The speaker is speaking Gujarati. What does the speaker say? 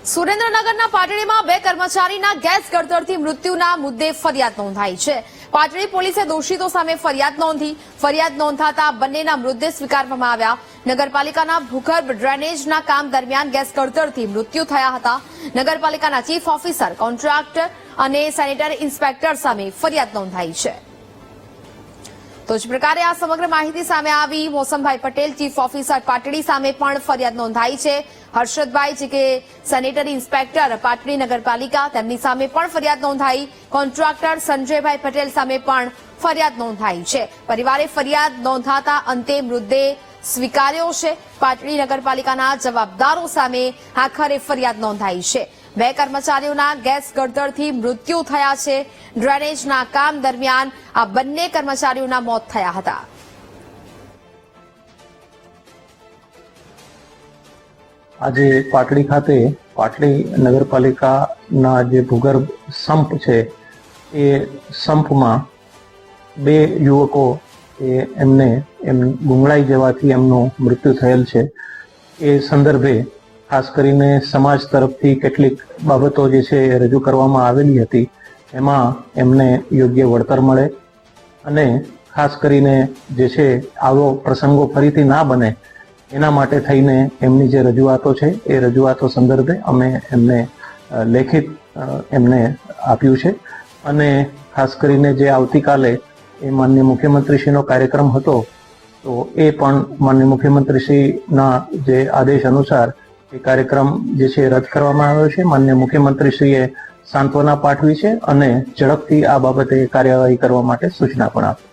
સુરેન્દ્રનગરના પાટડીમાં બે કર્મચારીના ગેસ ગળતરથી મૃત્યુના મુદ્દે ફરિયાદ નોંધાઈ છે। પાટડી પોલીસે દોષિતો સામે ફરિયાદ નોંધાતા બંનેના મૃતદેહ સ્વીકારવામાં આવ્યા। નગરપાલિકાના ભૂગર્ભ ડ્રેનેજના કામ દરમિયાન ગેસ ગળતરથી મૃત્યુ થયા હતા। નગરપાલિકાના ચીફ ઓફિસર, કોન્ટ્રાક્ટર અને સેનેટરી ઇન્સ્પેક્ટર સામે ફરિયાદ નોંધાઈ છે। તો જ પ્રકારે આ સમગ્ર માહિતી સામે આવી। મોસમભાઈ પટેલ, ચીફ ઓફિસર પાટડી સામે પણ ફરિયાદ નોંધાઈ છે। હર્ષદભાઈ જે કે સેનેટરી ઇન્સ્પેક્ટર પાટડી નગરપાલિકા, તેમની સામે પણ ફરિયાદ નોંધાઈ। કોન્ટ્રાક્ટર સંજયભાઈ પટેલ સામે પણ ફરિયાદ નોંધાઈ છે। પરિવારે ફરિયાદ નોંધાતા અંતે મૃતદેહ સ્વીકાર્યો છે। પાટડી નગરપાલિકાના જવાબદારો સામે આખરે ફરિયાદ નોંધાઈ છે। બે કર્મચારીઓના ગેસ ગળતરથી મૃત્યુ થયા છે। ડ્રેનેજના કામ દરમિયાન આ બંને કર્મચારીઓના મોત થયા હતા। આજે પાટડી ખાતે પાટડી નગરપાલિકાના જે ભૂગર્ભ સંપ છે એ સંપમાં બે યુવકો એમને ગુંગળાઈ જવાથી એમનું મૃત્યુ થયેલ છે। એ સંદર્ભે ખાસ કરીને સમાજ તરફથી કેટલીક બાબતો જે છે એ રજૂ કરવામાં આવેલી હતી। એમાં એમને યોગ્ય વળતર મળે અને ખાસ કરીને જે છે આવો પ્રસંગો ફરીથી ના બને એના માટે થઈને એમની જે રજૂઆતો છે એ રજૂઆતો સંદર્ભે અમે એમને લેખિત એમને આપ્યું છે। અને ખાસ કરીને જે આવતીકાલે એ માનનીય મુખ્યમંત્રીશ્રીનો કાર્યક્રમ હતો તો એ પણ માનનીય મુખ્યમંત્રીશ્રીના જે આદેશ અનુસાર એ કાર્યક્રમ જે છે રદ કરવામાં આવ્યો છે। માનનીય મુખ્યમંત્રીશ્રીએ સાંત્વના પાઠવી છે અને ઝડપથી આ બાબતે કાર્યવાહી કરવા માટે સૂચના પણ આપી।